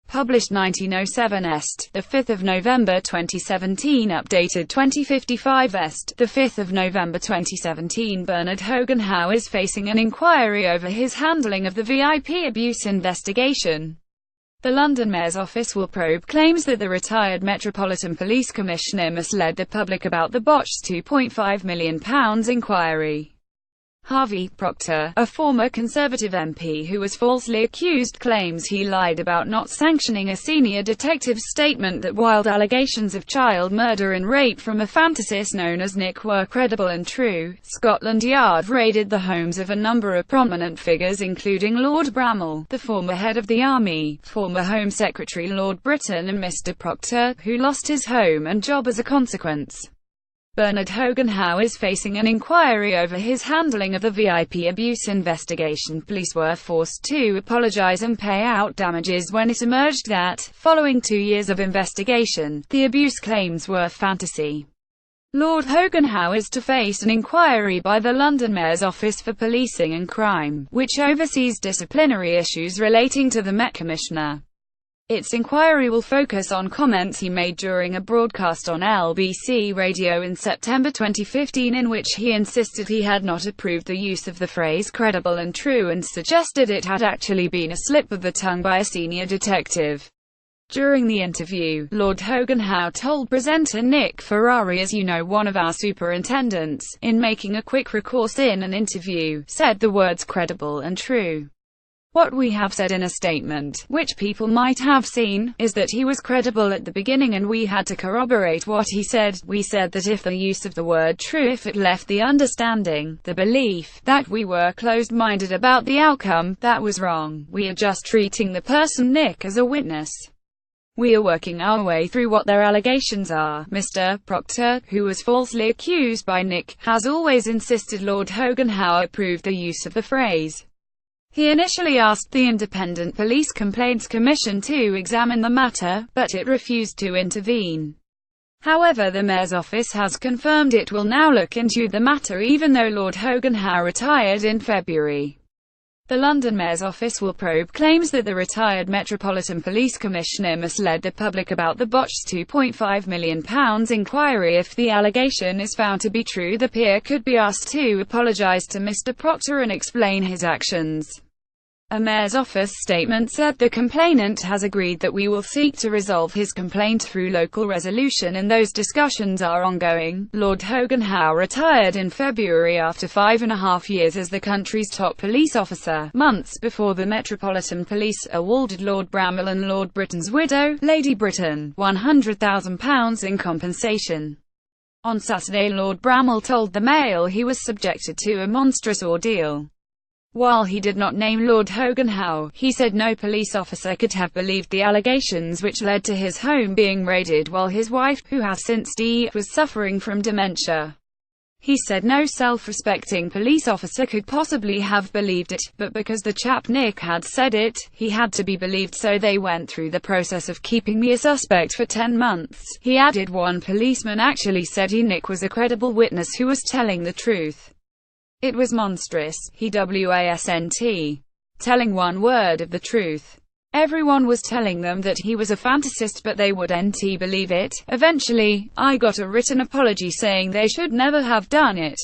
Published 1907 Est, 5 November 2017. Updated 2055 Est, 5 November 2017. Bernard HoganHowe is facing an inquiry over his handling of the VIP abuse investigation. The London Mayor's Office will probe claims that the retired Metropolitan Police Commissioner misled the public about the botched £2.5 million inquiry. Harvey Procter, a former Conservative MP who was falsely accused, claims he lied about not sanctioning a senior detective's statement that wild allegations of child murder and rape from a fantasist known as Nick were credible and true. Scotland Yard raided the homes of a number of prominent figures including Lord Bramall, the former head of the Army, former Home Secretary Lord Britton and Mr Procter, who lost his home and job as a consequence. Bernard HoganHowe is facing an inquiry over his handling of the VIP abuse investigation. Police were forced to apologize and pay out damages when it emerged that, following 2 years of investigation, the abuse claims were fantasy. Lord HoganHowe is to face an inquiry by the London Mayor's Office for Policing and Crime, which oversees disciplinary issues relating to the Met Commissioner. Its inquiry will focus on comments he made during a broadcast on LBC Radio in September 2015 in which he insisted he had not approved the use of the phrase credible and true and suggested it had actually been a slip of the tongue by a senior detective. During the interview, Lord HoganHowe told presenter Nick Ferrari, "As you know, one of our superintendents, in making a quick recourse in an interview, said the words credible and true. What we have said in a statement, which people might have seen, is that he was credible at the beginning and we had to corroborate what he said. We said that if the use of the word true, if it left the understanding, the belief, that we were closed-minded about the outcome, that was wrong. We are just treating the person Nick as a witness. We are working our way through what their allegations are." Mr. Procter, who was falsely accused by Nick, has always insisted Lord HoganHowe approved the use of the phrase. He initially asked the Independent Police Complaints Commission to examine the matter, but it refused to intervene. However, the Mayor's Office has confirmed it will now look into the matter even though Lord HoganHowe retired in February. The London Mayor's Office will probe claims that the retired Metropolitan Police Commissioner misled the public about the botched £2.5 million inquiry. If the allegation is found to be true, the peer could be asked to apologise to Mr Procter and explain his actions. A Mayor's Office statement said the complainant has agreed that we will seek to resolve his complaint through local resolution and those discussions are ongoing. Lord HoganHowe retired in February after 5.5 years as the country's top police officer, months before the Metropolitan Police awarded Lord Bramall and Lord Britton's widow, Lady Britton, £100,000 in compensation. On Saturday, Lord Bramall told the Mail he was subjected to a monstrous ordeal. While he did not name Lord HoganHowe, he said no police officer could have believed the allegations which led to his home being raided while his wife, who has since died, was suffering from dementia. He said no self-respecting police officer could possibly have believed it, but because the chap Nick had said it, he had to be believed, so they went through the process of keeping me a suspect for 10 months. He added one policeman actually said Nick was a credible witness who was telling the truth. It was monstrous, he wasn't telling one word of the truth. Everyone was telling them that he was a fantasist but they wouldn't believe it. Eventually, I got a written apology saying they should never have done it.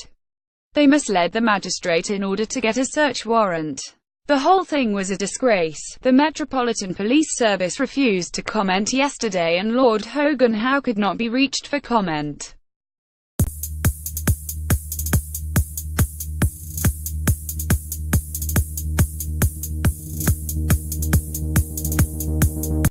They misled the magistrate in order to get a search warrant. The whole thing was a disgrace." The Metropolitan Police Service refused to comment yesterday and Lord HoganHowe could not be reached for comment.